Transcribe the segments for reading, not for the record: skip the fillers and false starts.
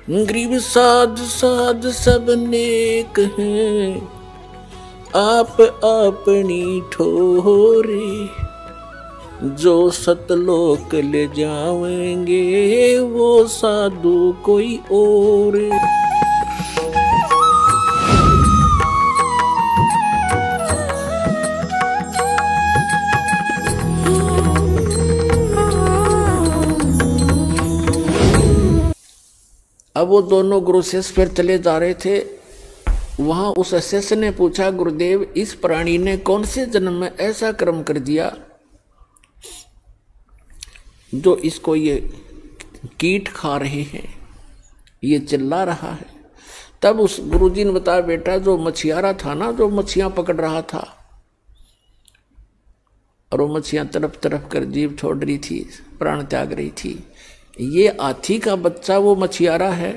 गरीब साध साध सब नेक हैं, आप अपनी ठोरी, जो सतलोक ले जावेंगे वो साधु कोई और। अब वो दोनों गुरु शिष्य फिर चले जा रहे थे। वहां उस शिष्य ने पूछा, गुरुदेव इस प्राणी ने कौन से जन्म में ऐसा कर्म कर दिया जो इसको ये कीट खा रहे हैं, ये चिल्ला रहा है। तब उस गुरुजी ने बताया, बेटा जो मछियारा था ना, जो मछियां पकड़ रहा था और वो मछियां तड़प तड़प कर जीभ छोड़ रही थी, प्राण त्याग रही थी, ये हाथी का बच्चा वो मछियारा है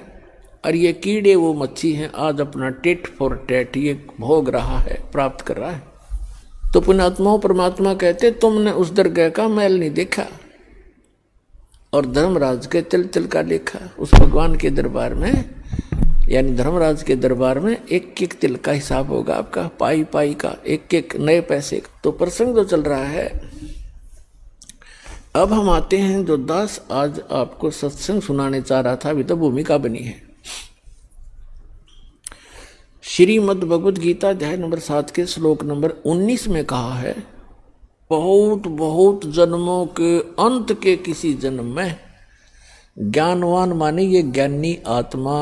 और ये कीड़े वो मच्छी हैं। आज अपना टेट फॉर टेट ये भोग रहा है, प्राप्त कर रहा है। तो पुण्यात्माओं परमात्मा कहते, तुमने उस दरगाह का मैल नहीं देखा और धर्मराज के तिल तिल का देखा। उस भगवान के दरबार में, यानी धर्मराज के दरबार में एक एक तिल का हिसाब होगा आपका, पाई पाई का, एक एक नए पैसे का। तो प्रसंग जो चल रहा है, अब हम आते हैं जो दास आज आपको सत्संग सुनाने चाह रहा था, अभी तो भूमिका बनी है। श्रीमद् भगवद गीता अध्याय नंबर 7 के श्लोक नंबर 19 में कहा है, बहुत बहुत जन्मों के अंत के किसी जन्म में ज्ञानवान माने ये ज्ञानी आत्मा,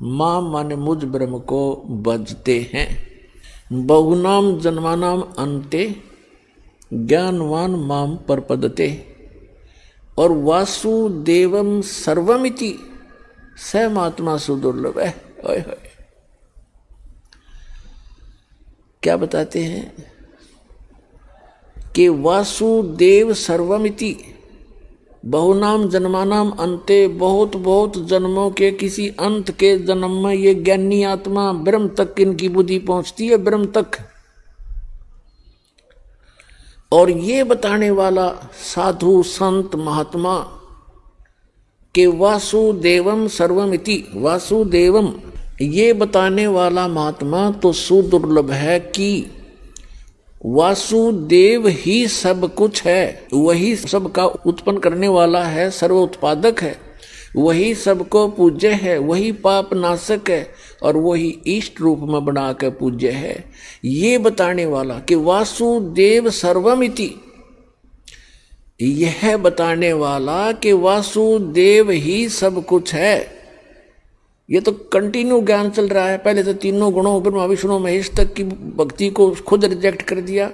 मां माने मुझ ब्रह्म को बजते हैं। बहुनाम जन्मानाम अंते ज्ञानवान माम परपदते, और वासुदेवम सर्वमिति सहमात्मा सुदुर्लभ है। ओए होए, क्या बताते हैं कि वासुदेव सर्वमिति, बहुनाम जन्मानाम अंते, बहुत बहुत जन्मों के किसी अंत के जन्म में ये ज्ञानी आत्मा ब्रह्म तक इनकी बुद्धि पहुंचती है, ब्रह्म तक। और ये बताने वाला साधु संत महात्मा के वासुदेवम सर्वमिति, वासुदेवम ये बताने वाला महात्मा तो सुदुर्लभ है कि वासुदेव ही सब कुछ है, वही सबका उत्पन्न करने वाला है, सर्व उत्पादक है, वही सबको पूज्य है, वही पाप नाशक है और वही इष्ट रूप में बना कर पूज्य है। ये बताने वाला कि वासुदेव सर्वमिति, यह बताने वाला कि वासुदेव ही सब कुछ है। ये तो कंटिन्यू ज्ञान चल रहा है। पहले तो तीनों गुणों ब्रह्मा विष्णु महेश तक की भक्ति को खुद रिजेक्ट कर दिया,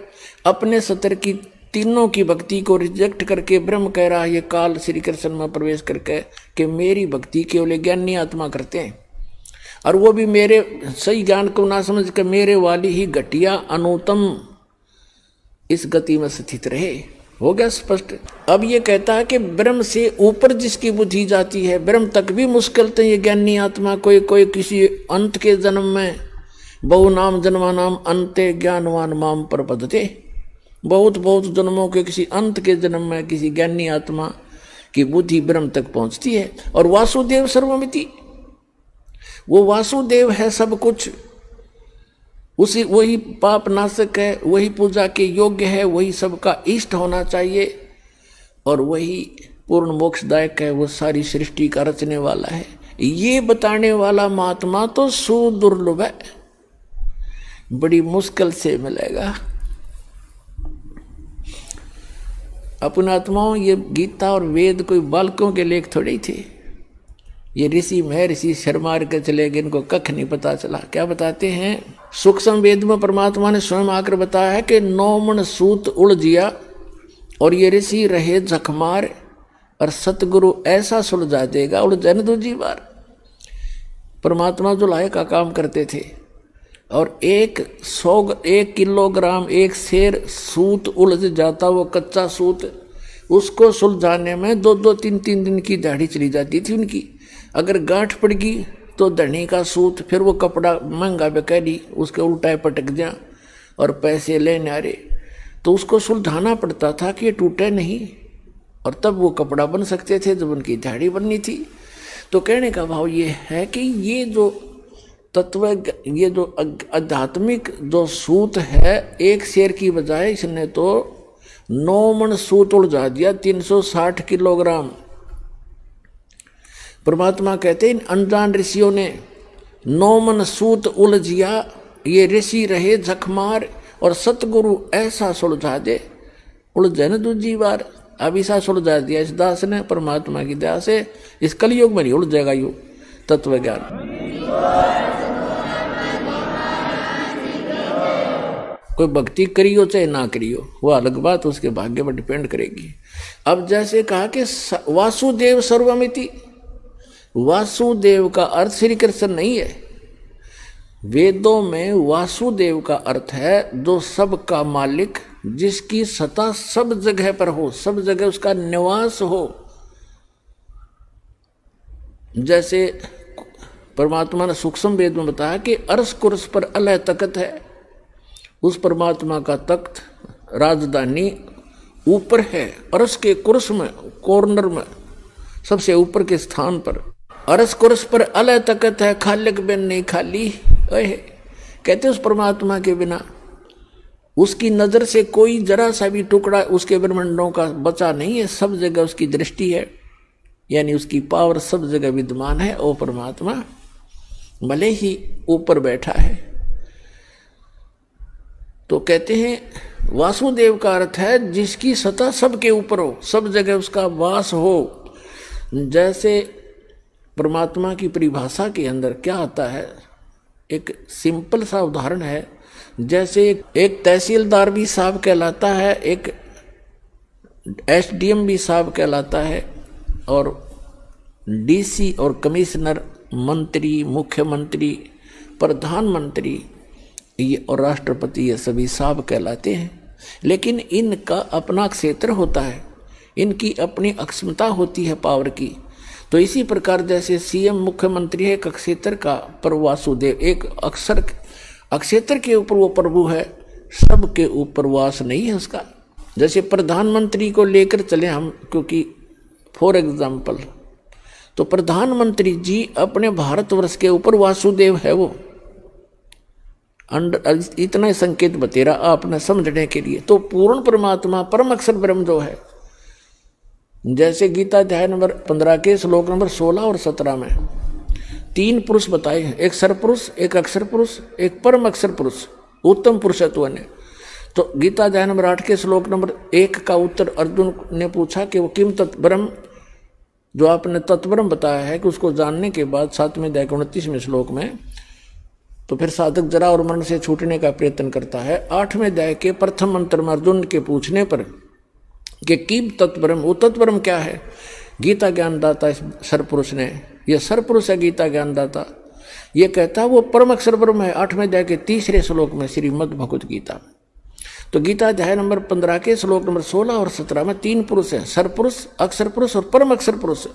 अपने सतर की तीनों की भक्ति को रिजेक्ट करके ब्रह्म कह रहा है ये काल श्री कृष्ण में प्रवेश करके कि मेरी भक्ति केवल ज्ञानी आत्मा करते हैं, और वो भी मेरे सही ज्ञान को ना समझ कर मेरे वाली ही घटिया अनुतम इस गति में स्थित रहे। हो गया स्पष्ट। अब ये कहता है कि ब्रह्म से ऊपर जिसकी बुद्धि जाती है, ब्रह्म तक भी मुश्किल तो ये ज्ञानी आत्मा कोई कोई किसी अंत के जन्म में, बहुनाम जन्मानाम अंते ज्ञानवान माम परपदते, बहुत बहुत जन्मों के किसी अंत के जन्म में किसी ज्ञानी आत्मा की बुद्धि ब्रह्म तक पहुंचती है। और वासुदेव सर्वमिति, वो वासुदेव है सब कुछ, उसी वही पाप नाशक है, वही पूजा के योग्य है, वही सबका इष्ट होना चाहिए और वही पूर्ण मोक्षदायक है, वो सारी सृष्टि का रचने वाला है। ये बताने वाला महात्मा तो सुदुर्लभ है, बड़ी मुश्किल से मिलेगा। अपने आत्माओं, ये गीता और वेद कोई बालकों के लेख थोड़े थे। ये ऋषि महर्षि शर्मार के चले गए, इनको कख नहीं पता चला। क्या बताते हैं, सूक्ष्म वेद में परमात्मा ने स्वयं आकर बताया है कि 9 मन सूत उलझिया और ये ऋषि रहे जखमार, और सतगुरु ऐसा सुलझा देगा उलझन दूजी बार। परमात्मा जुलाहे का काम करते थे और 1 किलोग्राम एक शेर सूत उलझ जाता, वो कच्चा सूत, उसको सुलझाने में 2-2, 3-3 दिन की दाढ़ी चली जाती थी उनकी। अगर गांठ पड़ गई तो धनी का सूत, फिर वो कपड़ा महंगा बेकारी, उसके उल्टा पटक जा और पैसे लेने आ रहे, तो उसको सुलझाना पड़ता था कि ये टूटे नहीं, और तब वो कपड़ा बन सकते थे जब उनकी दाढ़ी बननी थी। तो कहने का भाव ये है कि ये जो तत्व, ये जो आध्यात्मिक जो सूत है, एक शेर की बजाय इसने तो 9 मन सूत उलझा दिया, 360 किलोग्राम। परमात्मा कहते हैं इन अनजान ऋषियों ने 9 मन सूत उलझिया, ये ऋषि रहे झकमार, और सतगुरु ऐसा सुलझा दे, उलझे न दूजी बार। अब ऐसा सुलझा दिया इस दास ने परमात्मा की दया से, इस कलयुग में नहीं उलझेगा यू तत्व ज्ञान। कोई भक्ति करियो चाहे ना करियो, वो अलग बात, उसके भाग्य पर डिपेंड करेगी। अब जैसे कहा कि वासुदेव सर्वमिति, वासुदेव का अर्थ श्री कृष्ण नहीं है। वेदों में वासुदेव का अर्थ है जो सब का मालिक, जिसकी सत्ता सब जगह पर हो, सब जगह उसका निवास हो। जैसे परमात्मा ने सूक्ष्म वेद में बताया कि अर्श कुर्स पर अलह तख्त है, उस परमात्मा का तख्त राजधानी ऊपर है, अर्श के कुर्स में, कॉर्नर में, सबसे ऊपर के स्थान पर। अर्श कुर्स पर अलह तख्त है, खालिक बिन नहीं खाली। कहते उस परमात्मा के बिना उसकी नजर से कोई जरा सा भी टुकड़ा उसके ब्रह्मांडों का बचा नहीं है, सब जगह उसकी दृष्टि है, यानी उसकी पावर सब जगह विद्यमान है। वो परमात्मा भले ही ऊपर बैठा है। तो कहते हैं वासुदेव का अर्थ है जिसकी सत्ता सबके ऊपर हो, सब जगह उसका वास हो। जैसे परमात्मा की परिभाषा के अंदर क्या आता है, एक सिंपल सा उदाहरण है। जैसे एक तहसीलदार भी साहब कहलाता है, एक एसडीएम भी साहब कहलाता है, और डीसी और कमिश्नर, मंत्री, मुख्यमंत्री, प्रधानमंत्री ये और राष्ट्रपति, ये सभी साहब कहलाते हैं। लेकिन इनका अपना क्षेत्र होता है, इनकी अपनी अक्षमता होती है पावर की। तो इसी प्रकार जैसे सीएम मुख्यमंत्री है एक क्षेत्र का, पर वासुदेव एक अक्षेत्र के ऊपर वो प्रभु है, सबके ऊपर वास नहीं है उसका। जैसे प्रधानमंत्री को लेकर चले हम, क्योंकि फॉर एग्जाम्पल, तो प्रधानमंत्री जी अपने भारतवर्ष के ऊपर वासुदेव है वो। इतना ही संकेत बतेरा आपने समझने के लिए। तो पूर्ण परमात्मा परम अक्षर ब्रह्म जो है, जैसे गीता अध्याय नंबर 15 के श्लोक नंबर 16 और 17 में 3 पुरुष बताए हैं, एक सरपुरुष, एक अक्षर पुरुष, एक परम अक्षर पुरुष, उत्तम पुरुषत्व ने। तो गीता अध्याय नंबर 8 के श्लोक नंबर 1 का उत्तर अर्जुन ने पूछा कि वो किम तत्ब्रह्म, जो आपने तत्ब्रह्म बताया है कि उसको जानने के बाद 7वें अध्याय के 29वें श्लोक में, तो फिर साधक जरा और मरण से छूटने का प्रयत्न करता है। 8वें अध्याय के प्रथम मंत्र में अर्जुन के पूछने पर कि किम तत्ब्रह्म, वो तत्ब्रह्म क्या है, गीता ज्ञानदाता इस सरपुरुष ने, यह सरपुरुष है गीता ज्ञानदाता, ये कहता वो परम अक्षर ब्रह्म है। 8वें अध्याय के 3रे श्लोक में श्रीमद् भगवत गीता। तो गीता अध्याय नंबर 15 के श्लोक नंबर 16 और 17 में 3 पुरुष है, सरपुरुष, अक्षर पुरुष और परम अक्षर पुरुष।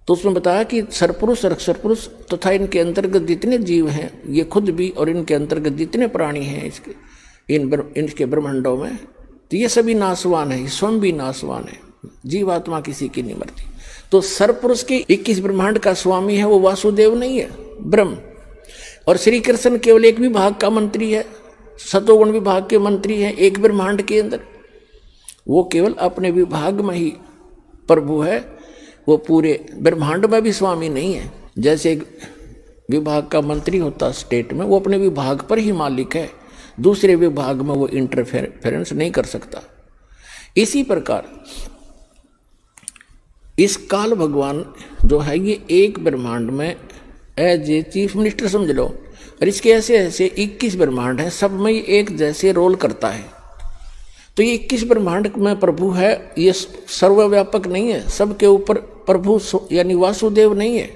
तो उसमें बताया कि सरपुरुष और अक्षर पुरुष तथा इनके अंतर्गत जितने जीव हैं, ये खुद भी, और इनके अंतर्गत जितने प्राणी हैं इनके ब्रह्मांडों में, तो ये सभी नाशवान है, स्वयं भी नाशवान है, जीवात्मा किसी की नहीं मरती। तो सरपुरुष के 21 ब्रह्मांड का स्वामी है वो वासुदेव नहीं है, ब्रह्म। और श्री कृष्ण केवल एक विभाग का मंत्री है, सतोगुण विभाग के मंत्री है एक ब्रह्मांड के अंदर, वो केवल अपने विभाग में ही प्रभु है, वो पूरे ब्रह्मांड में भी स्वामी नहीं है। जैसे एक विभाग का मंत्री होता स्टेट में, वो अपने विभाग पर ही मालिक है, दूसरे विभाग में वो इंटरफेरेंस नहीं कर सकता। इसी प्रकार इस काल भगवान जो है ये एक ब्रह्मांड में एज ए चीफ मिनिस्टर समझ लो, और इसके ऐसे ऐसे 21 ब्रह्मांड है, सब में एक जैसे रोल करता है। तो ये 21 ब्रह्मांड में प्रभु है, ये सर्वव्यापक नहीं है, सबके ऊपर प्रभु यानी वासुदेव नहीं है।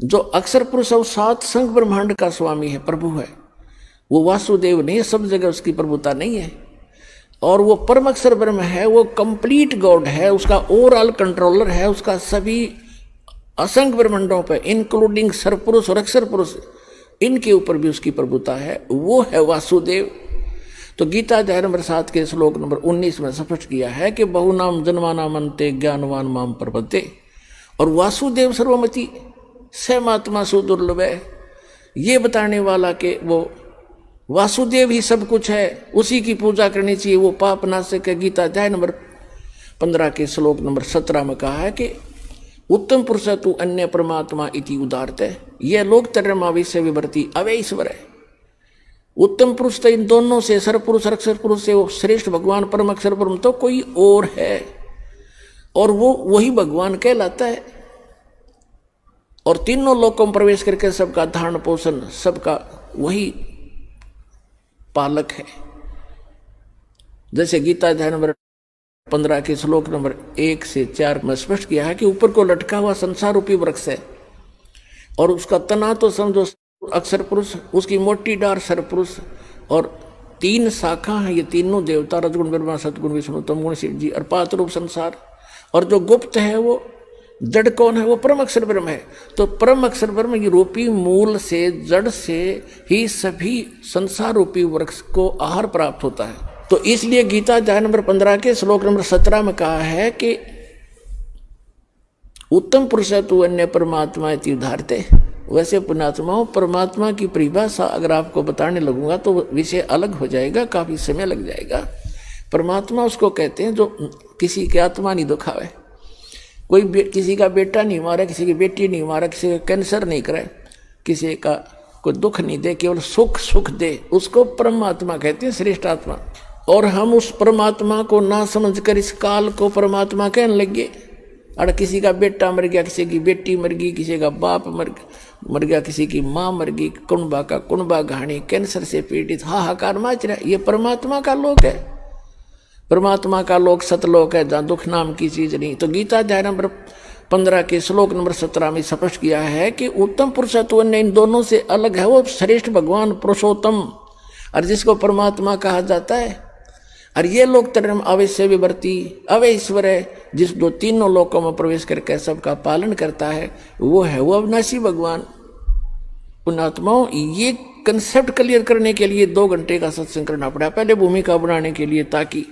जो अक्षर पुरुष और 7 संघ ब्रह्मांड का स्वामी है, प्रभु है, वो वासुदेव नहीं है, सब जगह उसकी प्रभुता नहीं है। और वो परम अक्षर ब्रह्म है, वो कंप्लीट गॉड है, उसका ओवरऑल कंट्रोलर है, उसका सभी असंख्य ब्रह्मांडों पे इंक्लूडिंग सरपुरुष और अक्षर पुरुष, इनके ऊपर भी उसकी प्रभुता है, वो है वासुदेव। तो गीता अध्याय नंबर 7 के श्लोक नंबर 19 में स्पष्ट किया है कि बहुनाम जन्मानाम अन्ते ज्ञानवान माम प्रपद्ये। और वासुदेव सर्वमति सहमात्मा सुदुर्लभ है, ये बताने वाला कि वो वासुदेव ही सब कुछ है, उसी की पूजा करनी चाहिए, वो पाप नाशक है। गीता अध्याय नंबर 15 के श्लोक नंबर 17 में कहा है कि उत्तम पुरुष तु अन्य परमात्मा इति उदारते, यह लोक तरमाविश्य विवर्ती अवे ईश्वर है। उत्तम पुरुष तो इन दोनों से, सरपुरुष अक्षर पुरुष से वो श्रेष्ठ भगवान परम अक्षर परम तो कोई और है, और वो वही भगवान कहलाता है। और तीनों लोकों में प्रवेश करके सबका धारण पोषण, सबका वही पालक है। जैसे गीता अध्याय नंबर 15 के श्लोक नंबर 1 से 4 में स्पष्ट किया है कि ऊपर को लटका हुआ संसार रूपी वृक्ष है, और उसका तना तो समझो अक्षर पुरुष, उसकी मोटी डार सरपुरुष, और 3 शाखा है, ये तीनों देवता रजगुण ब्रह्मा सतगुण विष्णु तमगुण शिव जी, और 5 रूप संसार। और जो गुप्त है वो जड़ कौन है, वो परम अक्षर ब्रह्म है। तो परम अक्षर ब्रह्म ये रूपी मूल से, जड़ से ही सभी संसार रूपी वृक्ष को आहार प्राप्त होता है। तो इसलिए गीता अध्याय नंबर 15 के श्लोक नंबर 17 में कहा है कि उत्तम पुरुष तु अन्य परमात्मा इति उदारते। वैसे पुण्यात्माओं, परमात्मा की परिभाषा अगर आपको बताने लगूंगा तो विषय अलग हो जाएगा, काफी समय लग जाएगा। परमात्मा उसको कहते हैं जो किसी की आत्मा नहीं दुखावे, कोई किसी का बेटा नहीं मारा, किसी की बेटी नहीं मारा, किसी का कैंसर नहीं करे, किसी का कोई दुख नहीं दे, केवल सुख सुख दे, उसको परमात्मा कहते हैं, श्रेष्ठ आत्मा। और हम उस परमात्मा को ना समझकर इस काल को परमात्मा कहने लगे। और किसी का बेटा मर गया, किसी की बेटी मर गई, किसी का बाप मर गया, किसी की माँ मर गई, कुंबा का कुंबा घाणी, कैंसर से पीड़ित हाहाकार मच रहा है। ये परमात्मा का लोक है, परमात्मा का लोक सतलोक है, जहाँ दुख नाम की चीज नहीं। तो गीता अध्याय नंबर 15 के श्लोक नंबर 17 में स्पष्ट किया है कि उत्तम पुरुषत्व इन दोनों से अलग है, वो श्रेष्ठ भगवान पुरुषोत्तम, और जिसको परमात्मा कहा जाता है। और ये लोक तरम अवश्य विवर्ती अवय ईश्वर है, जिस दो तीनों लोकों में प्रवेश करके सबका पालन करता है, वो है वो अविनाशी भगवान। पुण्यात्माओं, ये कंसेप्ट क्लियर करने के लिए 2 घंटे का सत्संग करना पड़ा, पहले भूमिका बनाने के लिए, ताकि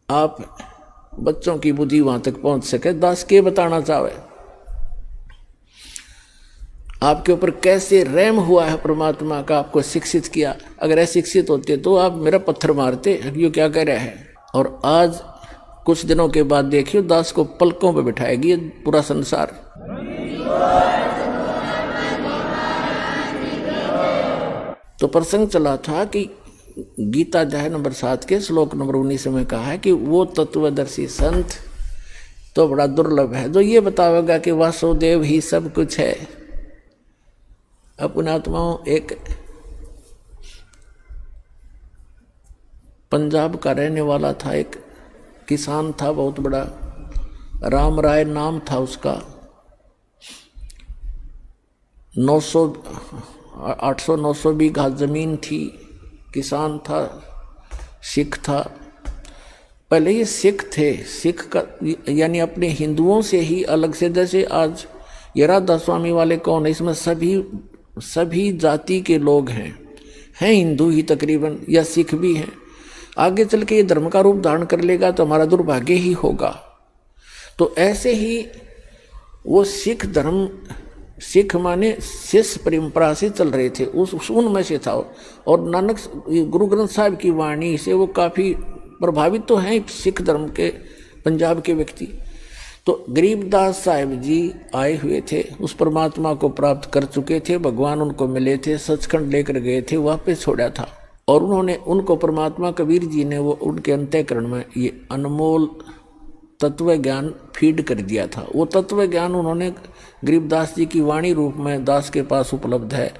आप बच्चों की बुद्धि वहां तक पहुंच सके। दास के बताना चाहे आपके ऊपर कैसे रहम हुआ है परमात्मा का, आपको शिक्षित किया। अगर अशिक्षित होते तो आप मेरा पत्थर मारते, ये क्या कह रहा है। और आज कुछ दिनों के बाद देखियो, दास को पलकों पे बिठाएगी ये पूरा संसार। तो प्रसंग चला था कि गीता अध्याय नंबर 7 के श्लोक नंबर 19 में कहा है कि वो तत्वदर्शी संत तो बड़ा दुर्लभ है जो ये बतावेगा कि वासुदेव ही सब कुछ है। अपने आत्माओं, एक पंजाब का रहने वाला था, एक किसान था बहुत बड़ा, राम राय नाम था उसका। 800-900 बीघा जमीन थी, किसान था, सिख था। पहले ये सिख थे, सिख का यानी अपने हिंदुओं से ही अलग से, जैसे आज ये राधा स्वामी वाले कौन है, इसमें सभी जाति के लोग हैं हिंदू ही तकरीबन, या सिख भी हैं। आगे चल के ये धर्म का रूप धारण कर लेगा तो हमारा दुर्भाग्य ही होगा। तो ऐसे ही वो सिख धर्म, सिख माने शिष्य परंपरा से चल रहे थे, उनमें से था। और नानक गुरु ग्रंथ साहिब की वाणी से वो काफ़ी प्रभावित तो हैं सिख धर्म के पंजाब के व्यक्ति। तो गरीबदास साहिब जी आए हुए थे, उस परमात्मा को प्राप्त कर चुके थे, भगवान उनको मिले थे, सचखंड लेकर गए थे, वापस छोड़ा था। और उन्होंने उनको परमात्मा कबीर जी ने वो उनके अंतःकरण में ये अनमोल तत्व ज्ञान फीड कर दिया था। वो तत्व ज्ञान उन्होंने गरीबदास जी की वाणी रूप में दास के पास उपलब्ध है।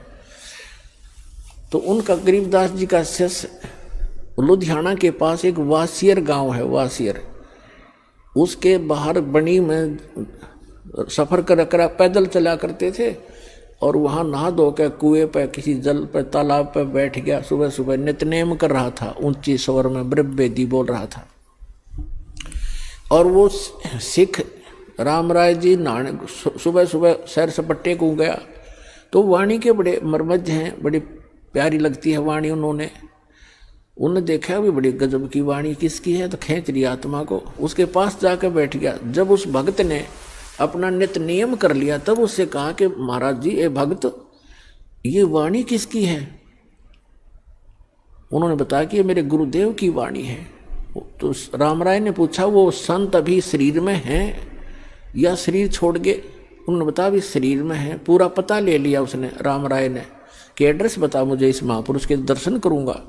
तो उनका गरीबदास जी का शिष्य लुधियाना के पास एक वासियर गांव है, वासियर, उसके बाहर बनी में सफ़र कर पैदल चला करते थे। और वहाँ नहा धो के कुएं पर, किसी जल पर, तालाब पर बैठ गया, सुबह सुबह नित्यनेम कर रहा था, ऊंची स्वर में ब्रह्मवेदी बोल रहा था। और वो सिख राम राय जी नहाने सुबह सुबह सैर सपट्टे को गया। तो वाणी के बड़े मर्मज्ञ हैं, बड़ी प्यारी लगती है वाणी। उन्होंने देखा भी बड़ी गजब की वाणी किसकी है, तो खींच रही आत्मा को, उसके पास जाकर बैठ गया। जब उस भक्त ने अपना नित्य नियम कर लिया, तब उससे कहा कि महाराज जी ए भक्त, ये वाणी किसकी है? उन्होंने बताया कि ये मेरे गुरुदेव की वाणी है। तो रामराय ने पूछा वो संत अभी शरीर में हैं या शरीर छोड़ गए? उन्होंने बताया अभी शरीर में है। पूरा पता ले लिया उसने, रामराय ने, कि एड्रेस बता मुझे, इस महापुरुष के दर्शन करूंगा।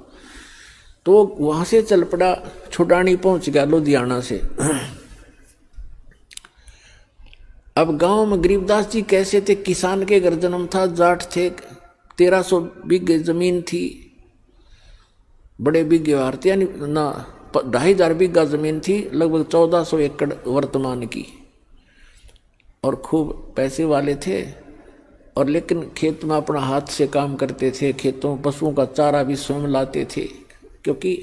तो वहां से चल पड़ा, छुडानी पहुंच गया लुधियाना से। अब गांव में गरीबदास जी कैसे थे? किसान के घर जन्म था, जाट थे, 1300 बीघे जमीन थी, बड़े बीघे वारते, यानी ना 2500 बीघा जमीन थी, लगभग 1400 एकड़ वर्तमान की, और खूब पैसे वाले थे। और लेकिन खेत में अपना हाथ से काम करते थे, खेतों पशुओं का चारा भी स्वयं लाते थे, क्योंकि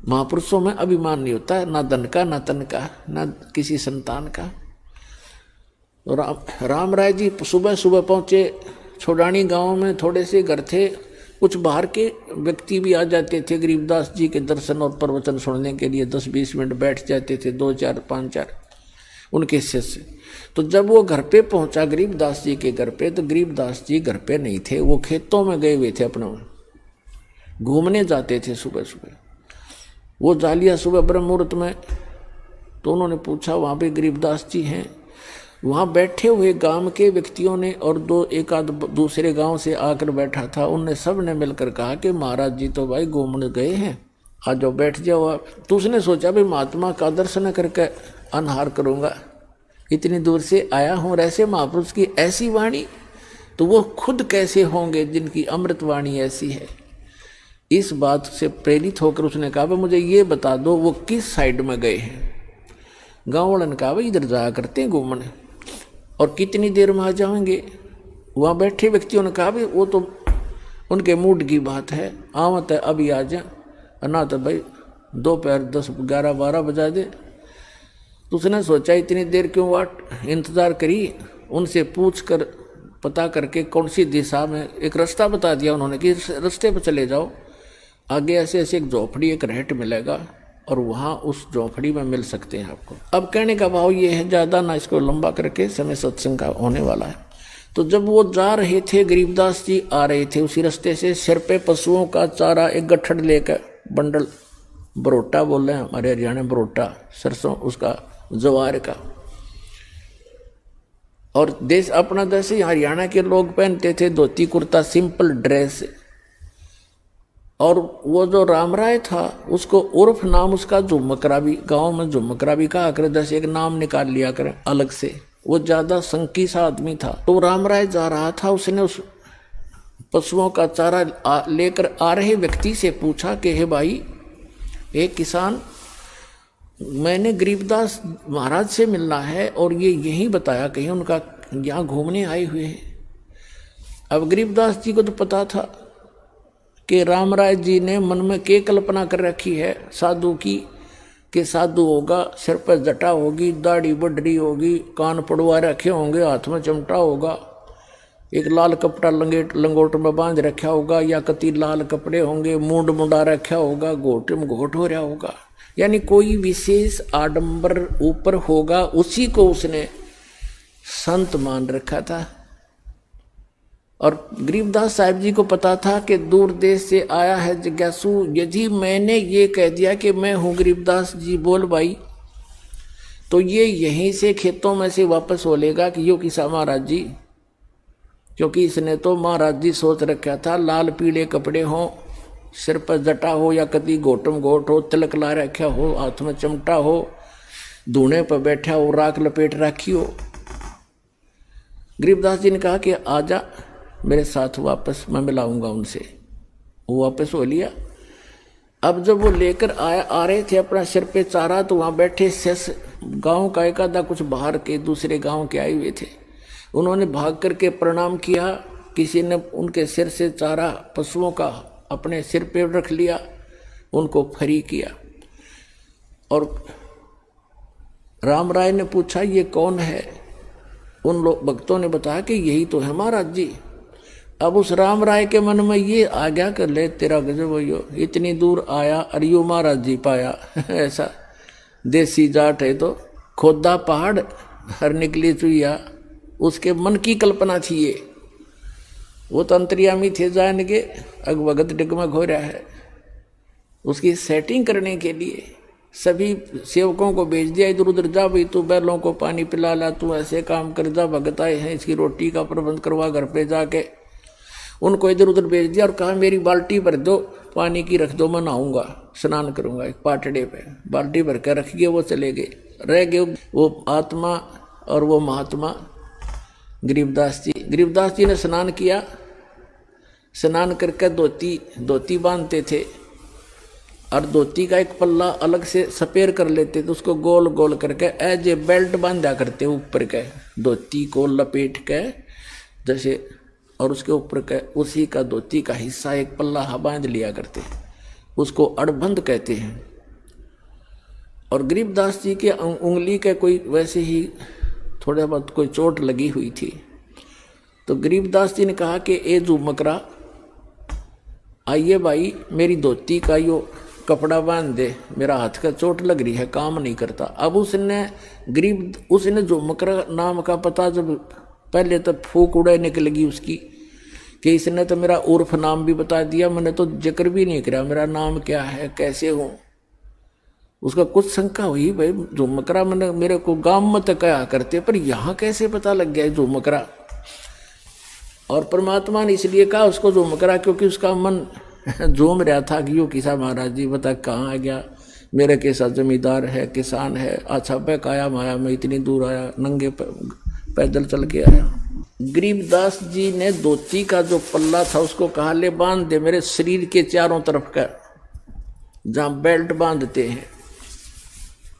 महापुरुषों में अभिमान नहीं होता, ना धन का, ना तन का, ना किसी संतान का। राम राय जी सुबह सुबह पहुंचे छोड़ानी गांव में। थोड़े से घर थे, कुछ बाहर के व्यक्ति भी आ जाते थे गरीबदास जी के दर्शन और प्रवचन सुनने के लिए, 10-20 मिनट बैठ जाते थे, 2-4, 5-4 उनके शिष्य। तो जब वो घर पे पहुंचा गरीबदास जी के घर पे, तो गरीबदास जी घर पे नहीं थे, वो खेतों में गए हुए थे, अपना घूमने जाते थे सुबह सुबह। वो जा लिया सुबह ब्रह्म मुहूर्त में। तो उन्होंने पूछा वहाँ पे गरीबदास जी हैं? वहाँ बैठे हुए गांव के व्यक्तियों ने और एक आध दूसरे गांव से आकर बैठा था, उनने सब ने मिलकर कहा कि महाराज जी तो भाई घूमने गए हैं, आ जाओ बैठ जाओ आप। तो उसने सोचा भाई महात्मा का दर्शन करके अनहार करूँगा, इतनी दूर से आया हूँ, और ऐसे महापुरुष की ऐसी वाणी, तो वो खुद कैसे होंगे जिनकी अमृत वाणी ऐसी है। इस बात से प्रेरित होकर उसने कहा भाई मुझे ये बता दो वो किस साइड में गए हैं। गाँव वालों ने कहा भाई इधर जाया करते हैं घूमने, और कितनी देर में आ जाएंगे? वहाँ बैठे व्यक्तियों ने कहा भाई वो तो उनके मूड की बात है, आवत है अभी आ जाए, ना तो भाई दोपहर 10, 11, 12 बजा दे। तो उसने सोचा इतनी देर क्यों वाट इंतज़ार करी, उनसे पूछ कर पता करके कौन सी दिशा में, एक रास्ता बता दिया उन्होंने कि इस रास्ते पर चले जाओ, आगे ऐसे ऐसे एक झोपड़ी, एक रहट मिलेगा, और वहाँ उस झोपड़ी में मिल सकते हैं आपको। अब कहने का भाव ये है, ज़्यादा ना इसको लंबा करके, समय सत्संग का होने वाला है। तो जब वो जा रहे थे, गरीबदास जी आ रहे थे उसी रास्ते से, सिर पे पशुओं का चारा एक गट्ठड़ लेकर, बंडल, बरोटा बोल रहे हैं हमारे हरियाणा, बरोटा सरसों उसका, जवार का। और देश अपना जैसे हरियाणा के लोग पहनते थे धोती कुर्ता, सिंपल ड्रेस। और वो जो रामराय था उसको उर्फ नाम उसका झुमकरा भी, गांव में झुमकरा भी कहा करे, जैसे एक नाम निकाल लिया करे अलग से, वो ज्यादा संकी सा आदमी था। तो रामराय जा रहा था, उसने उस पशुओं का चारा लेकर आ रहे व्यक्ति से पूछा कि हे भाई, एक किसान, मैंने गरीबदास महाराज से मिलना है और ये यही बताया कहीं उनका यहाँ घूमने आए हुए हैं। अब गरीबदास जी को तो पता था कि रामराय जी ने मन में क्या कल्पना कर रखी है साधु की, कि साधु होगा, सिर पर जटा होगी, दाढ़ी बडरी होगी, कान पड़वा रखे होंगे, हाथ में चिमटा होगा, एक लाल कपड़ा लंगोट में बांध रखा होगा, या कति लाल कपड़े होंगे, मूंड मुंडा रखा होगा, घोट में घोट हो रहा होगा, यानी कोई विशेष आडंबर ऊपर होगा, उसी को उसने संत मान रखा था। और गरीबदास साहिब जी को पता था कि दूर देश से आया है जिज्ञासु, यदि मैंने ये कह दिया कि मैं हूँ गरीबदास जी बोल भाई, तो ये यहीं से खेतों में से वापस हो लेगा कि यो किसा महाराज जी, क्योंकि इसने तो महाराज जी सोच रखा था लाल पीले कपड़े हों, सिर पर जटा हो, या कभी घोटम घोट हो, तिलक ला रखा हो, हाथ में चिमटा हो, धूने पर बैठा हो, राख लपेट रखी हो। गरीबदास जी ने कहा कि आजा मेरे साथ वापस, मैं मिलाऊंगा उनसे। वो वापस हो लिया। अब जब वो लेकर आ रहे थे अपना सिर पे चारा, तो वहाँ बैठे शेष गांव का एक आधा कुछ बाहर के दूसरे गांव के आए हुए थे। उन्होंने भाग करके प्रणाम किया, किसी ने उनके सिर से चारा पशुओं का अपने सिर पे रख लिया, उनको फ्री किया। और रामराय ने पूछा ये कौन है? उन लोग भक्तों ने बताया कि यही तो है महाराज जी। अब उस रामराय के मन में ये आ गया कर ले तेरा गजब हो, इतनी दूर आया और यो महाराज जी पाया। ऐसा देसी जाट है तो खोदा पहाड़ हर निकली चुईया, उसके मन की कल्पना थी ये। वो तो अंतर्यामी थे जान के, अगवगत डगमग हो रहा है। उसकी सेटिंग करने के लिए सभी सेवकों को भेज दिया, इधर उधर जा भाई, तू बैलों को पानी पिला ला, तू ऐसे काम कर, जा भगत आए हैं, इसकी रोटी का प्रबंध करवा घर पे जाके। उनको इधर उधर भेज दिया और कहा मेरी बाल्टी भर दो, पानी की रख दो, मैं नहाऊंगा, स्नान करूंगा। एक पाटड़े पे बाल्टी भर कर रख गए, वो चले गए। रह गए वो आत्मा और वो महात्मा गरीबदास जी। गरीबदास जी ने स्नान किया, स्नान करके धोती बांधते थे और धोती का एक पल्ला अलग से सपेर कर लेते थे, उसको गोल गोल करके एज ए बेल्ट बांधा करते ऊपर के, धोती को लपेट के जैसे, और उसके ऊपर के उसी का धोती का हिस्सा एक पल्ला बांध लिया करते, उसको अड़बंद कहते हैं। और गरीबदास जी के उंगली के कोई वैसे ही थोड़ा बहुत कोई चोट लगी हुई थी, तो गरीबदास जी ने कहा कि ए झुमकरा, आइए भाई, मेरी धोती का यो कपड़ा बांध दे, मेरा हाथ का चोट लग रही है, काम नहीं करता। अब उसने झुमकरा नाम का पता जब पहले तो फूक उड़े निकलेगी उसकी कि इसने तो मेरा उर्फ नाम भी बता दिया, मैंने तो जिक्र भी नहीं किया मेरा नाम क्या है, कैसे हूँ। उसका कुछ शंका हुई, भाई झुमकरा मैंने मेरे को गांव में तो कहा करते, पर यहाँ कैसे पता लग गया झुमकरा। और परमात्मा ने इसलिए कहा उसको झुमकरा क्योंकि उसका मन झूम रहा था कि यो किसा महाराज जी बता कहाँ आ गया, मेरे के साथ जमींदार है, किसान है, अच्छा बहकाया माया में इतनी दूर आया, नंगे पैदल चल के आया। गरीबदास जी ने धोती का जो पल्ला था उसको कहा ले बांध दे मेरे शरीर के चारों तरफ का, जहाँ बेल्ट बांधते हैं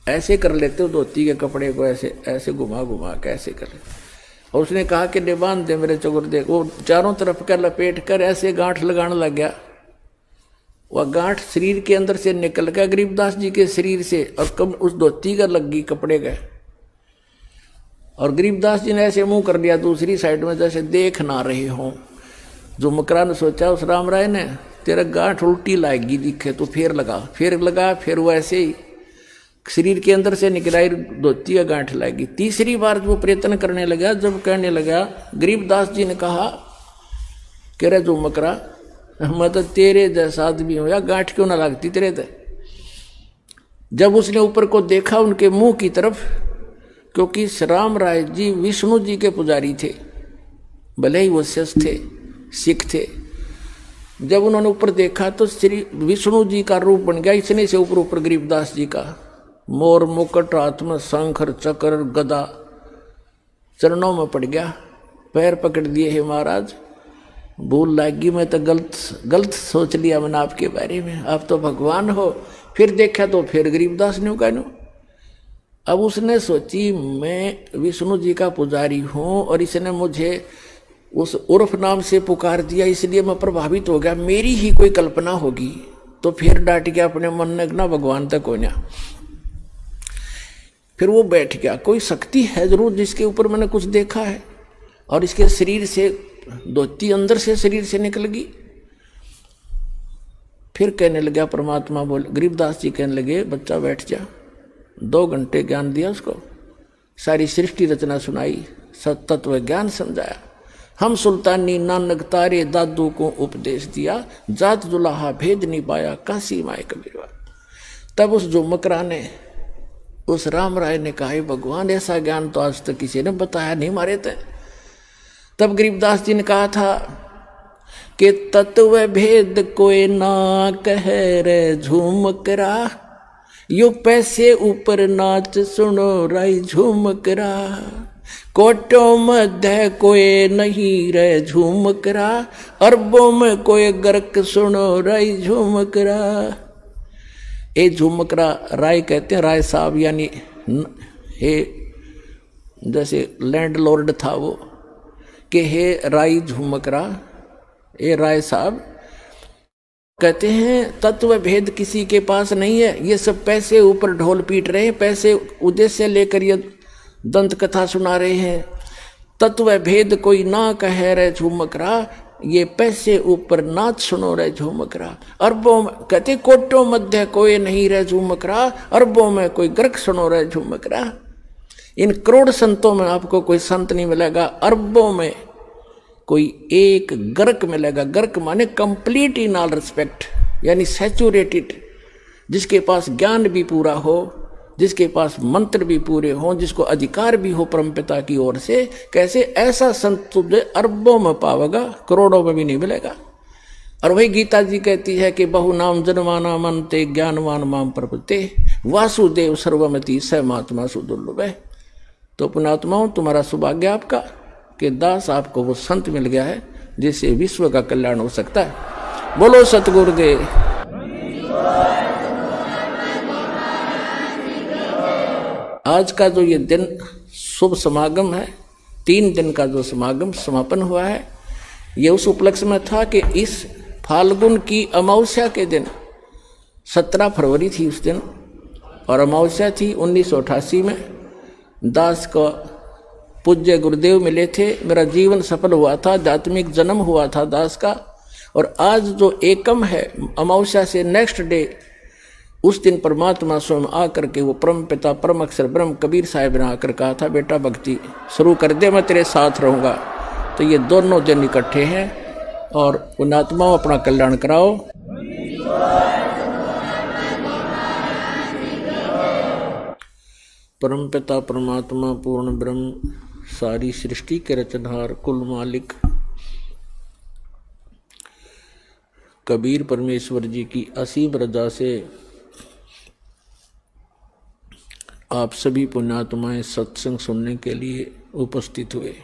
ऐसे कर लेते हो धोती के कपड़े को, ऐसे ऐसे घुमा घुमा के ऐसे कर लेते। और उसने कहा कि ले बांध दे मेरे चौगुर दे, वो चारों तरफ का लपेट कर ऐसे गांठ लगाने लग गया। वह गांठ शरीर के अंदर से निकल गया गरीबदास जी के शरीर से, और कब उस धोती का लग गई कपड़े का। और गरीबदास जी ने ऐसे मुंह कर लिया दूसरी साइड में जैसे देख ना रहे हों। झुमकरा ने सोचा उस राम राय ने, तेरा गांठ उल्टी लाएगी दिखे तो फिर लगा, फिर वो ऐसे ही शरीर के अंदर से निकलाई धोती का गांठ लाएगी। तीसरी बार वो प्रयत्न करने लगा, जब कहने लगा गरीबदास जी ने कहा कि रे झुमकरा, मैं तो तेरे जैसा आदमी हूं, या गांठ क्यों ना लगती तेरे ते। जब उसने ऊपर को देखा उनके मुंह की तरफ, क्योंकि राम राय जी विष्णु जी के पुजारी थे, भले ही वो शिष्य थे, सिख थे। जब उन्होंने ऊपर देखा तो श्री विष्णु जी का रूप बन गया, इतने से ऊपर ऊपर गरीबदास जी का मोर मुकुट, हाथ में शंखर चक्र गदा, चरणों में पड़ गया, पैर पकड़ दिए, हे महाराज भूल लगी, मैं तो गलत सोच लिया मैंने आपके बारे में, आप तो भगवान हो। फिर देखा तो फिर गरीबदास ने कहना, अब उसने सोची मैं विष्णु जी का पुजारी हूँ और इसने मुझे उस उर्फ नाम से पुकार दिया, इसलिए मैं प्रभावित हो गया, मेरी ही कोई कल्पना होगी। तो फिर डांट गया अपने मन ने, ना भगवान तक हो ना। फिर वो बैठ गया, कोई शक्ति है जरूर जिसके ऊपर मैंने कुछ देखा है, और इसके शरीर से धोती अंदर से शरीर से निकल गई। फिर कहने लगा परमात्मा बोले, गरीबदास जी कहने लगे बच्चा बैठ जा। 2 घंटे ज्ञान दिया उसको, सारी सृष्टि रचना सुनाई, सतत्व ज्ञान समझाया। हम सुल्तानी नानक तारे दादू को उपदेश दिया, जात जुलाहा भेद नहीं पाया, काशी माए कबीरवा। तब उस झुमकरा ने, उस राम राय ने कहा भगवान ऐसा ज्ञान तो आज तक किसी ने बताया नहीं मारे थे। तब गरीबदास जी ने कहा था कि तत्व भेद कोई ना कह रे झुमकरा, यो पैसे ऊपर नाच सुनो राय झुमकरा, कोटों मध्य कोई नहीं रे झुमकरा, अरबों में कोई गर्क सुनो राय झुमकरा। ए झुमकरा राय कहते हैं, राय साहब यानी हे जैसे लैंडलॉर्ड था वो, कि हे राय झुमकरा, ए राय साहब कहते हैं तत्व भेद किसी के पास नहीं है, ये सब पैसे ऊपर ढोल पीट रहे हैं, पैसे उद्देश्य लेकर ये दंत कथा सुना रहे हैं। तत्व भेद कोई ना कह रहे झुमकरा, ये पैसे ऊपर नाच सुनो रहे झुमकरा। अरबों में कहते कोटों मध्य कोई नहीं रहे झुमकरा, अरबों में कोई गर्क सुनो रहे झुमकरा। इन करोड़ संतों में आपको कोई संत नहीं मिलेगा, अरबों में कोई एक गर्क मिलेगा। गर्क माने कंप्लीट इन ऑल रिस्पेक्ट, यानी सैचुरेटेड, जिसके पास ज्ञान भी पूरा हो, जिसके पास मंत्र भी पूरे हों, जिसको अधिकार भी हो परमपिता की ओर से। कैसे? ऐसा संत तुझे अरबों में पावेगा, करोड़ों में भी नहीं मिलेगा। और वही गीता जी कहती है कि बहु नाम जनमाना मनते ज्ञानवान माम प्रपते वासुदेव सर्वमति स महात्मा सुदुर्लभ है। तो पुण्यात्माओं, तुम्हारा सौभाग्य आपका कि दास आपको वो संत मिल गया है जिससे विश्व का कल्याण हो सकता है। बोलो सतगुरुदेव। आज का जो ये दिन शुभ समागम है, 3 दिन का जो समागम समापन हुआ है, ये उस उपलक्ष्य में था कि इस फाल्गुन की अमावस्या के दिन 17 फरवरी थी उस दिन, और अमावस्या थी 1988 में। दास को पूज्य गुरुदेव मिले थे, मेरा जीवन सफल हुआ था, आध्यात्मिक जन्म हुआ था दास का। और आज जो एकम है, अमावस्या से नेक्स्ट डे, उस दिन परमात्मा स्वयं आकर के वो परम पिता परम अक्षर ब्रह्म कबीर साहिब ने आकर कहा था, बेटा भक्ति शुरू कर दे, मैं तेरे साथ रहूँगा। तो ये दोनों दिन इकट्ठे हैं, और पुण्यात्मा अपना कल्याण कराओ। परम पिता परमात्मा पूर्ण ब्रह्म सारी सृष्टि के रचनहार कुल मालिक कबीर परमेश्वर जी की असीम रजा से आप सभी पुण्यात्माएं सत्संग सुनने के लिए उपस्थित हुए।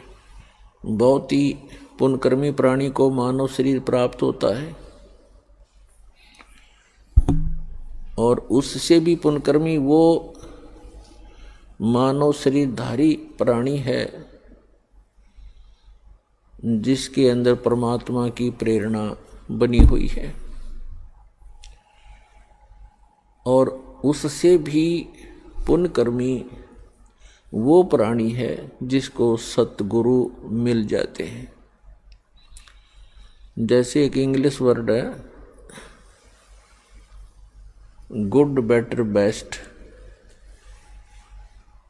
बहुत ही पुण्यकर्मी प्राणी को मानव शरीर प्राप्त होता है, और उससे भी पुण्यकर्मी वो मानव शरीरधारी प्राणी है जिसके अंदर परमात्मा की प्रेरणा बनी हुई है, और उससे भी पुण्यकर्मी वो प्राणी है जिसको सतगुरु मिल जाते हैं। जैसे एक इंग्लिश वर्ड है गुड बेटर बेस्ट,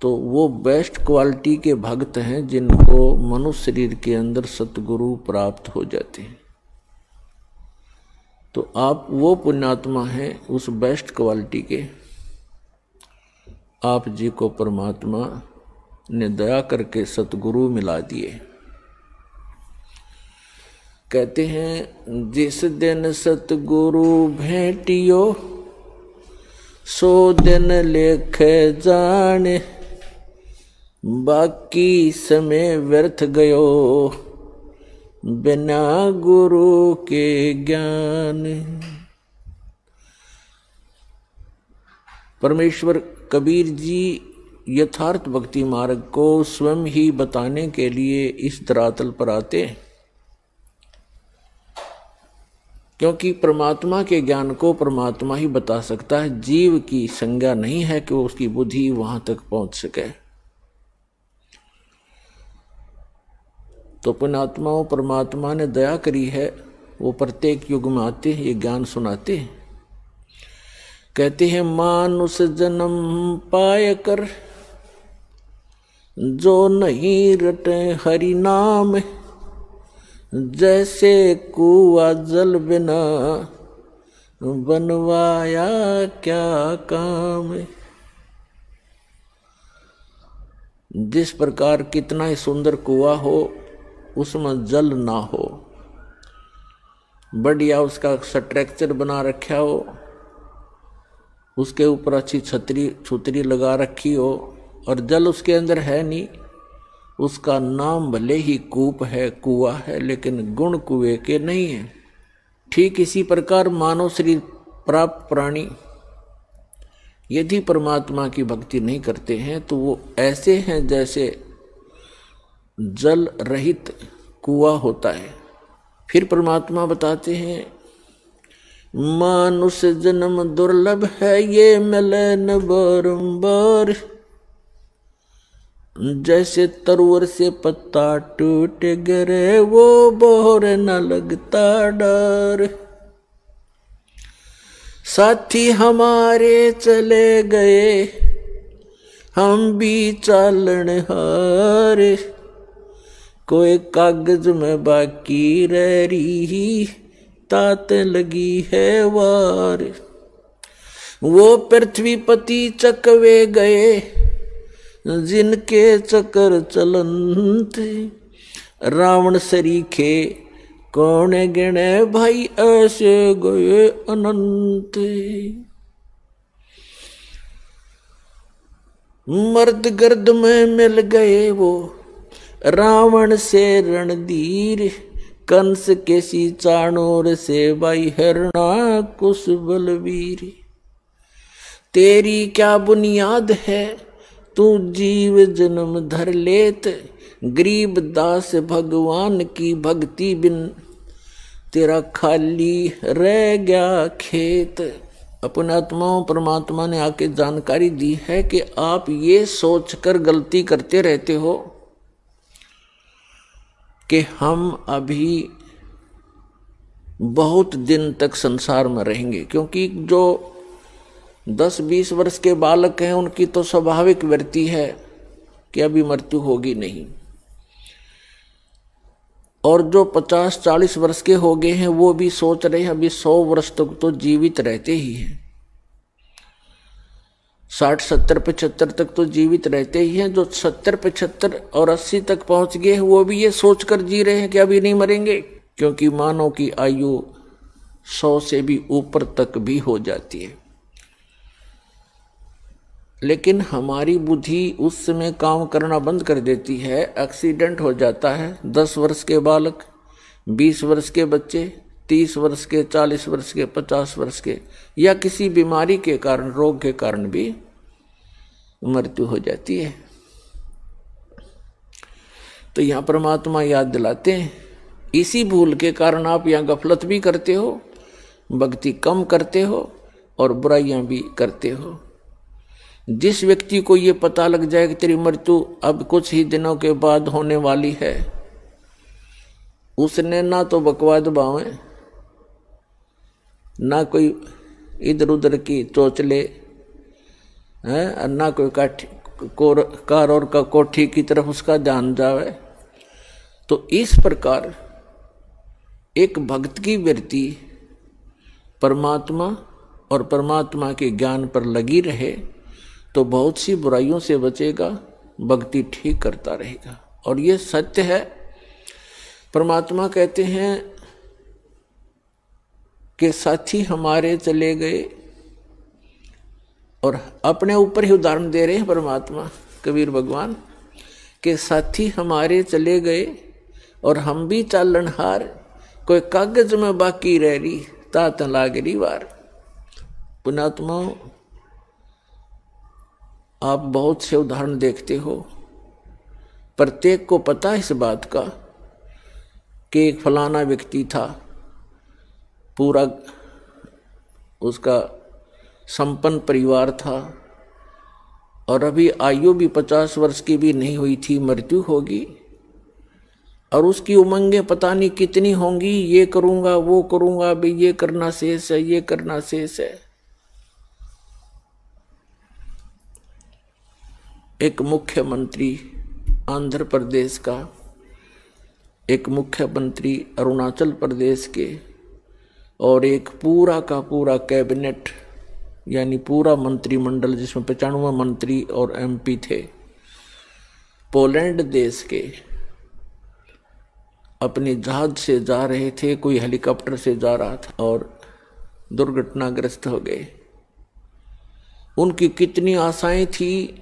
तो वो बेस्ट क्वालिटी के भक्त हैं जिनको मनुष्य शरीर के अंदर सतगुरु प्राप्त हो जाते हैं। तो आप वो पुण्यात्मा हैं उस बेस्ट क्वालिटी के। आप जी को परमात्मा ने दया करके सतगुरु मिला दिए। कहते हैं जिस दिन सतगुरु भेंटियो सो दिन लेख जाने, बाकी समय व्यर्थ गयो बिना गुरु के ज्ञान। परमेश्वर कबीर जी यथार्थ भक्ति मार्ग को स्वयं ही बताने के लिए इस धरातल पर आते हैं, क्योंकि परमात्मा के ज्ञान को परमात्मा ही बता सकता है। जीव की संज्ञा नहीं है कि वो उसकी बुद्धि वहां तक पहुंच सके। तो पुण्यात्माओं, परमात्मा ने दया करी है, वो प्रत्येक युग में आते हैं, ये ज्ञान सुनाते हैं। कहते हैं मानुष जन्म पाय कर जो नहीं रटे हरि नाम, जैसे कुआ जल बिना बनवाया क्या काम। जिस प्रकार कितना ही सुंदर कुआ हो उसमें जल ना हो, बढ़िया उसका स्ट्रक्चर बना रखा हो, उसके ऊपर अच्छी छतरी लगा रखी हो, और जल उसके अंदर है नहीं, उसका नाम भले ही कूप है, कुआ है, लेकिन गुण कुएं के नहीं है। ठीक इसी प्रकार मानव शरीर प्राप्त प्राणी यदि परमात्मा की भक्ति नहीं करते हैं तो वो ऐसे हैं जैसे जल रहित कुआ होता है। फिर परमात्मा बताते हैं मानुष जन्म दुर्लभ है ये मिले न बारंबार, जैसे तरुवर से पत्ता टूट गिरे वो बोर न लगता डर। साथी हमारे चले गए हम भी चालन हारे, कोई कागज में बाकी रह रही, तात लगी है वार। वो पृथ्वीपति चकवे गए, जिनके चक्कर चलंत, रावण सरीखे कौन गिणे, भाई ऐसे गए अनंत। मर्द गर्द में मिल गए वो, रावण से रणधीर, कंस के सी चाणूर से, भाई हिरणा कुश बलवीर। तेरी क्या बुनियाद है, तू जीव जन्म धर लेत, गरीब दास भगवान की भक्ति बिन, तेरा खाली रह गया खेत। अपने आत्माओं परमात्मा ने आके जानकारी दी है कि आप ये सोचकर गलती करते रहते हो कि हम अभी बहुत दिन तक संसार में रहेंगे, क्योंकि जो 10-20 वर्ष के बालक हैं उनकी तो स्वाभाविक वृत्ति है कि अभी मृत्यु होगी नहीं, और जो 50-40 वर्ष के हो गए हैं वो भी सोच रहे हैं अभी 100 वर्ष तक तो जीवित रहते ही हैं, 60-70-75 तक तो जीवित रहते ही हैं। जो 70-75 और 80 तक पहुंच गए हैं वो भी ये सोचकर जी रहे हैं कि अभी नहीं मरेंगे, क्योंकि मानव की आयु 100 से भी ऊपर तक भी हो जाती है। लेकिन हमारी बुद्धि उस समय काम करना बंद कर देती है, एक्सीडेंट हो जाता है। 10 वर्ष के बालक, 20 वर्ष के बच्चे, 30 वर्ष के, 40 वर्ष के, 50 वर्ष के, या किसी बीमारी के कारण, रोग के कारण भी मृत्यु हो जाती है। तो यहाँ परमात्मा याद दिलाते हैं, इसी भूल के कारण आप यहाँ गफलत भी करते हो, भक्ति कम करते हो और बुराइयां भी करते हो। जिस व्यक्ति को ये पता लग जाए कि तेरी मृत्यु अब कुछ ही दिनों के बाद होने वाली है, उसने ना तो बकवाद बावे, ना कोई इधर उधर की चोचले है, ना कोई कार और का कोठी की तरफ उसका ध्यान जावे। तो इस प्रकार एक भक्त की वृत्ति परमात्मा और परमात्मा के ज्ञान पर लगी रहे तो बहुत सी बुराइयों से बचेगा, भक्ति ठीक करता रहेगा। और ये सत्य है। परमात्मा कहते हैं कि साथी हमारे चले गए, और अपने ऊपर ही उदाहरण दे रहे हैं परमात्मा कबीर भगवान के, साथी हमारे चले गए और हम भी चालनहार, कोई कागज में बाकी रह रही, तात लागरी वार। पुणात्मा, आप बहुत से उदाहरण देखते हो, प्रत्येक को पता है इस बात का कि एक फलाना व्यक्ति था, पूरा उसका संपन्न परिवार था, और अभी आयु भी 50 वर्ष की भी नहीं हुई थी, मृत्यु होगी, और उसकी उमंगें पता नहीं कितनी होंगी, ये करूँगा वो करूँगा, अभी ये करना शेष है, ये करना शेष है। एक मुख्यमंत्री आंध्र प्रदेश का, एक मुख्यमंत्री अरुणाचल प्रदेश के, और एक पूरा का पूरा कैबिनेट यानी पूरा मंत्रिमंडल जिसमें 95 मंत्री और MP थे, पोलैंड देश के, अपने जहाज से जा रहे थे, कोई हेलीकॉप्टर से जा रहा था और दुर्घटनाग्रस्त हो गए। उनकी कितनी आशाएं थी,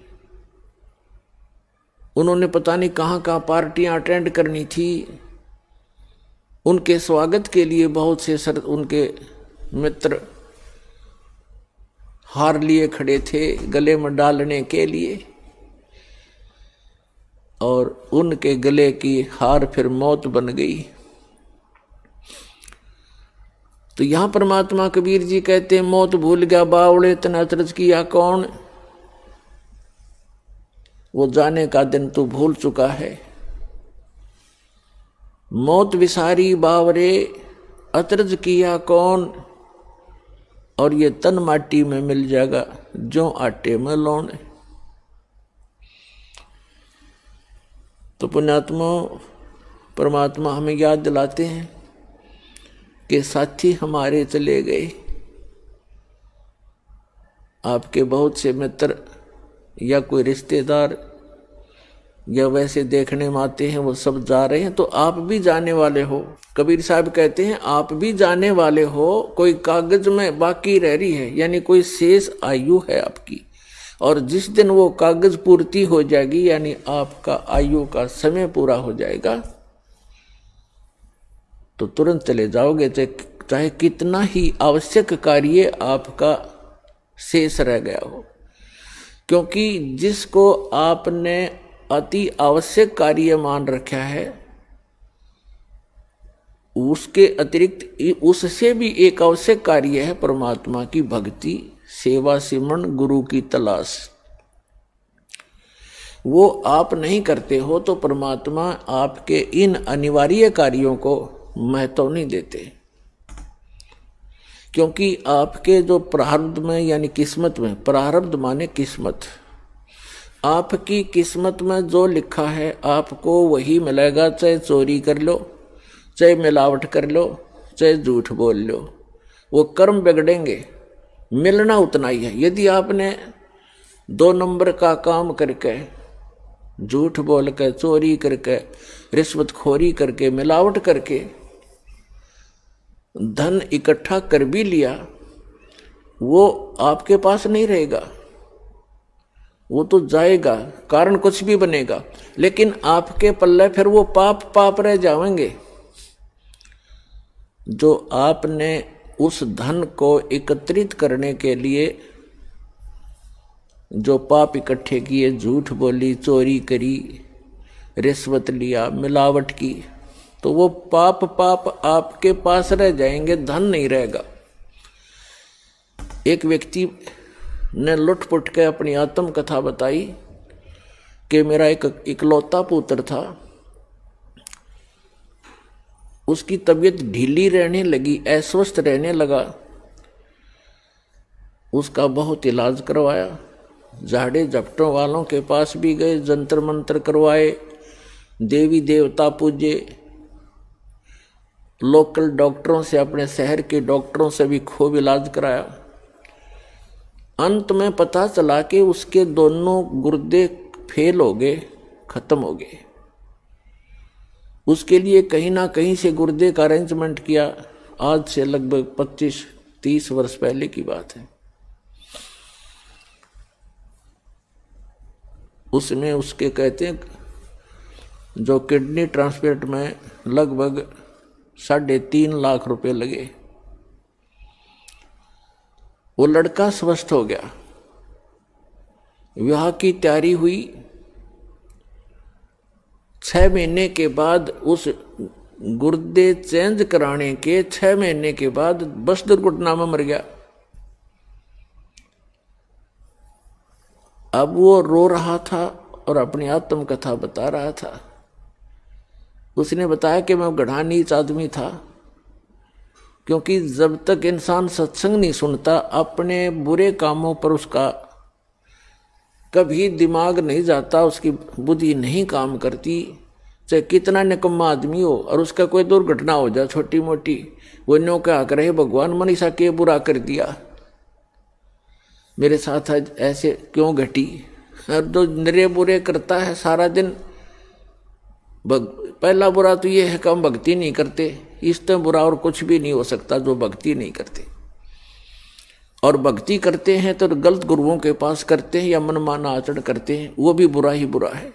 उन्होंने पता नहीं कहाँ कहाँ पार्टियां अटेंड करनी थी, उनके स्वागत के लिए बहुत से उनके मित्र हार लिए खड़े थे गले में डालने के लिए, और उनके गले की हार फिर मौत बन गई। तो यहां परमात्मा कबीर जी कहते हैं, मौत भूल गया बावड़े तन अचरज किया कौन, वो जाने का दिन तू भूल चुका है। मौत विसारी बावरे अचरज किया कौन, और ये तन माटी में मिल जाएगा जो आटे में लौने। तो पुण्यात्मा परमात्मा हमें याद दिलाते हैं कि साथी हमारे चले गए, आपके बहुत से मित्र या कोई रिश्तेदार या वैसे देखने में आते हैं, वो सब जा रहे हैं, तो आप भी जाने वाले हो। कबीर साहब कहते हैं आप भी जाने वाले हो, कोई कागज में बाकी रह रही है, यानी कोई शेष आयु है आपकी, और जिस दिन वो कागज पूर्ति हो जाएगी, यानी आपका आयु का समय पूरा हो जाएगा, तो तुरंत चले जाओगे, चाहे कितना ही आवश्यक कार्य आपका शेष रह गया हो। क्योंकि जिसको आपने अति आवश्यक कार्य मान रखा है, उसके अतिरिक्त उससे भी एक आवश्यक कार्य है परमात्मा की भक्ति, सेवा, सिमरन, गुरु की तलाश। वो आप नहीं करते हो तो परमात्मा आपके इन अनिवार्य कार्यों को महत्व नहीं देते। क्योंकि आपके जो प्रारब्ध में यानी किस्मत में, प्रारब्ध माने किस्मत, आपकी किस्मत में जो लिखा है आपको वही मिलेगा, चाहे चोरी कर लो, चाहे मिलावट कर लो, चाहे झूठ बोल लो, वो कर्म बिगड़ेंगे, मिलना उतना ही है। यदि आपने 2 नंबर का काम करके, झूठ बोल के, चोरी करके, रिश्वतखोरी करके, मिलावट करके धन इकट्ठा कर भी लिया, वो आपके पास नहीं रहेगा, वो तो जाएगा, कारण कुछ भी बनेगा, लेकिन आपके पल्ले फिर वो पाप रह जाएंगे। जो आपने उस धन को एकत्रित करने के लिए जो पाप इकट्ठे किए, झूठ बोली, चोरी करी, रिश्वत लिया, मिलावट की, तो वो पाप आपके पास रह जाएंगे, धन नहीं रहेगा। एक व्यक्ति ने लुटपुट के अपनी आत्म कथा बताई कि मेरा एक इकलौता पुत्र था, उसकी तबीयत ढीली रहने लगी, अस्वस्थ रहने लगा, उसका बहुत इलाज करवाया, झाड़े झपटों वालों के पास भी गए, जंतर मंत्र करवाए, देवी देवता पूजे, लोकल डॉक्टरों से, अपने शहर के डॉक्टरों से भी खूब इलाज कराया। अंत में पता चला कि उसके दोनों गुर्दे फेल हो गए, खत्म हो गए। उसके लिए कहीं ना कहीं से गुर्दे का अरेंजमेंट किया। आज से लगभग 25-30 वर्ष पहले की बात है। उसमें उसके कहते हैं जो किडनी ट्रांसप्लांट में लगभग 3.5 लाख रुपए लगे। वो लड़का स्वस्थ हो गया, विवाह की तैयारी हुई। 6 महीने के बाद, उस गुर्दे चेंज कराने के 6 महीने के बाद बस दुर्घटना में मर गया। अब वो रो रहा था और अपनी आत्म कथा बता रहा था। उसने बताया कि मैं गढ़ा नीच आदमी था, क्योंकि जब तक इंसान सत्संग नहीं सुनता, अपने बुरे कामों पर उसका कभी दिमाग नहीं जाता, उसकी बुद्धि नहीं काम करती। चाहे कितना निकम्मा आदमी हो और उसका कोई दुर्घटना हो जाए छोटी मोटी, वो न्यों क्या करे, भगवान मनीषा के बुरा कर दिया, मेरे साथ आज ऐसे क्यों घटी। और जो निरे बुरे करता है सारा दिन, पहला बुरा तो ये है कि हम भक्ति नहीं करते। इससे बुरा और कुछ भी नहीं हो सकता जो भक्ति नहीं करते। और भक्ति करते हैं तो गलत गुरुओं के पास करते हैं या मनमाना आचरण करते हैं, वो भी बुरा ही बुरा है।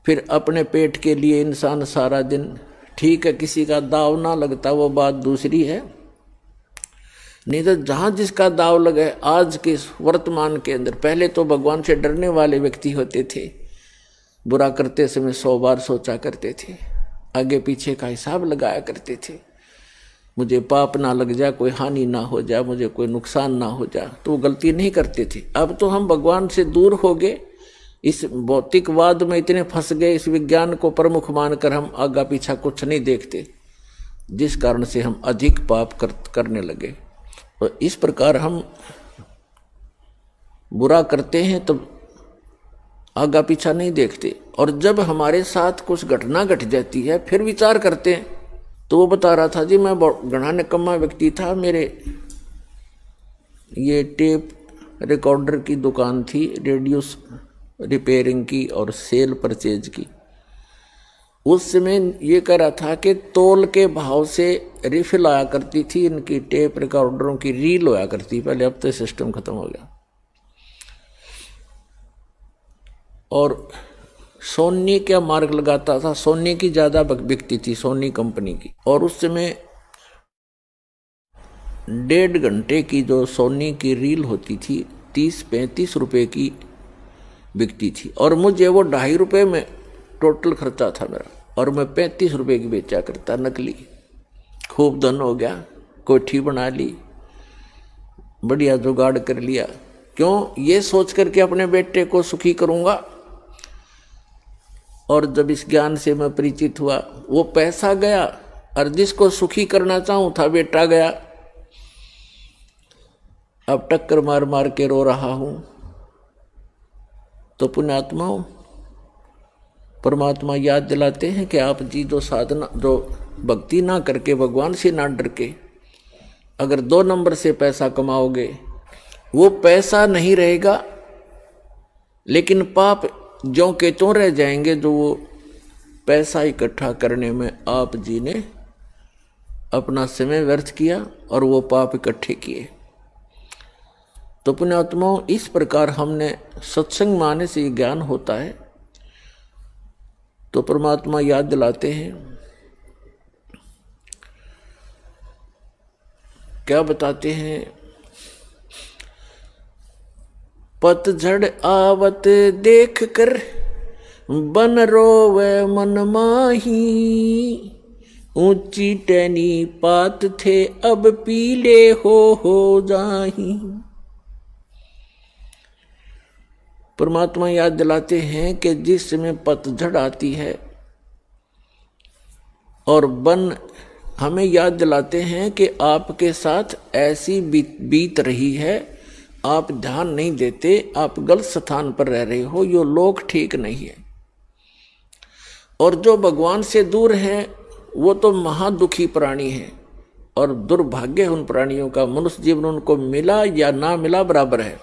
फिर अपने पेट के लिए इंसान सारा दिन, ठीक है किसी का दाव ना लगता वो बात दूसरी है, नहीं तो जहां जिसका दाव लगे आज के वर्तमान के अंदर। पहले तो भगवान से डरने वाले व्यक्ति होते थे, बुरा करते समय 100 बार सोचा करते थे, आगे पीछे का हिसाब लगाया करते थे, मुझे पाप ना लग जाए, कोई हानि ना हो जाए, मुझे कोई नुकसान ना हो जाए, तो वो गलती नहीं करते थे। अब तो हम भगवान से दूर हो गए, इस भौतिकवाद में इतने फंस गए, इस विज्ञान को प्रमुख मानकर हम आगा पीछा कुछ नहीं देखते, जिस कारण से हम अधिक पाप करने लगे। और इस प्रकार हम बुरा करते हैं तो आगा पीछा नहीं देखते, और जब हमारे साथ कुछ घटना घट जाती है फिर विचार करते हैं। तो वो बता रहा था जी मैं घना निकम्मा व्यक्ति था, मेरे ये टेप रिकॉर्डर की दुकान थी, रेडियो रिपेयरिंग की और सेल परचेज की। उस समय ये कह रहा था कि तोल के भाव से रिफिल आया करती थी इनकी टेप रिकॉर्डरों की, रील होया करती पहले, अब तो सिस्टम खत्म हो गया। और सोनी का मार्ग लगाता था, सोनी की ज्यादा बिकती थी, सोनी कंपनी की। और उस समय 1.5 घंटे की जो सोनी की रील होती थी 30-35 रुपए की बिकती थी, और मुझे वो 2.5 रुपए में टोटल खर्चा था मेरा, और मैं 35 रुपए की बेचा करता नकली। खूब धन हो गया, कोठी बना ली, बढ़िया जुगाड़ कर लिया। क्यों? ये सोच करके अपने बेटे को सुखी करूंगा। और जब इस ज्ञान से मैं परिचित हुआ, वो पैसा गया और जिसको सुखी करना चाहूं था बेटा गया। अब टक्कर मार मार के रो रहा हूं। तो पुण्यात्माओं, परमात्मा याद दिलाते हैं कि आप जी जो साधना, जो भक्ति ना करके, भगवान से ना डर के अगर 2 नंबर से पैसा कमाओगे, वो पैसा नहीं रहेगा, लेकिन पाप ज्यों के त्यों रह जाएंगे जो वो पैसा इकट्ठा करने में आप जी ने अपना समय व्यर्थ किया और वो पाप इकट्ठे किए। तो पुण्यात्माओं, इस प्रकार हमने सत्संग माने से ज्ञान होता है। तो परमात्मा याद दिलाते हैं, क्या बताते हैं? पतझड़ आवत देख कर बन रोवे मन माही, ऊंची टहनी पात थे अब पीले हो जाही। परमात्मा याद दिलाते हैं कि जिस समय पतझड़ आती है और वन हमें याद दिलाते हैं कि आपके साथ ऐसी बीत रही है, आप ध्यान नहीं देते, आप गलत स्थान पर रह रहे हो, यो लोग ठीक नहीं है। और जो भगवान से दूर हैं वो तो महादुखी प्राणी हैं, और दुर्भाग्य उन प्राणियों का, मनुष्य जीवन उनको मिला या ना मिला बराबर है।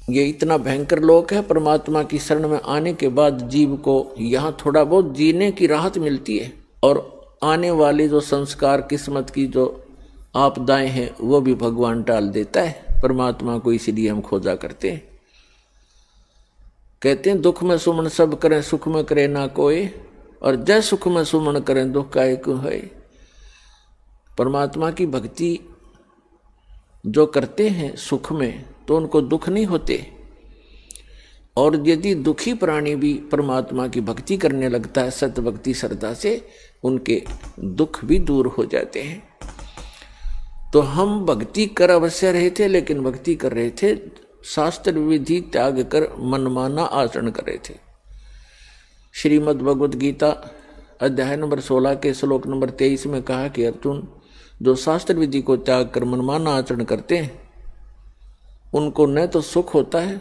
ये इतना भयंकर लोक है। परमात्मा की शरण में आने के बाद जीव को यहाँ थोड़ा बहुत जीने की राहत मिलती है, और आने वाले जो संस्कार, किस्मत की जो आपदाएं हैं वो भी भगवान टाल देता है। परमात्मा को इसीलिए हम खोजा करते हैं। कहते हैं दुख में सुमन सब करें, सुख में करे ना कोई, और जय सुख में सुमन करें दुख का एक है। परमात्मा की भक्ति जो करते हैं सुख में, तो उनको दुख नहीं होते। और यदि दुखी प्राणी भी परमात्मा की भक्ति करने लगता है सत्य भक्ति श्रद्धा से, उनके दुख भी दूर हो जाते हैं। तो हम भक्ति कर अवश्य रहे थे, लेकिन भक्ति कर रहे थे शास्त्र विधि त्याग कर मनमाना आचरण कर रहे थे। श्रीमद् भगवद गीता अध्याय नंबर 16 के श्लोक नंबर 23 में कहा कि अर्जुन, जो शास्त्र विधि को त्याग कर मनमाना आचरण करते हैं उनको न तो सुख होता है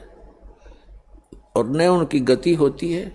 और न उनकी गति होती है।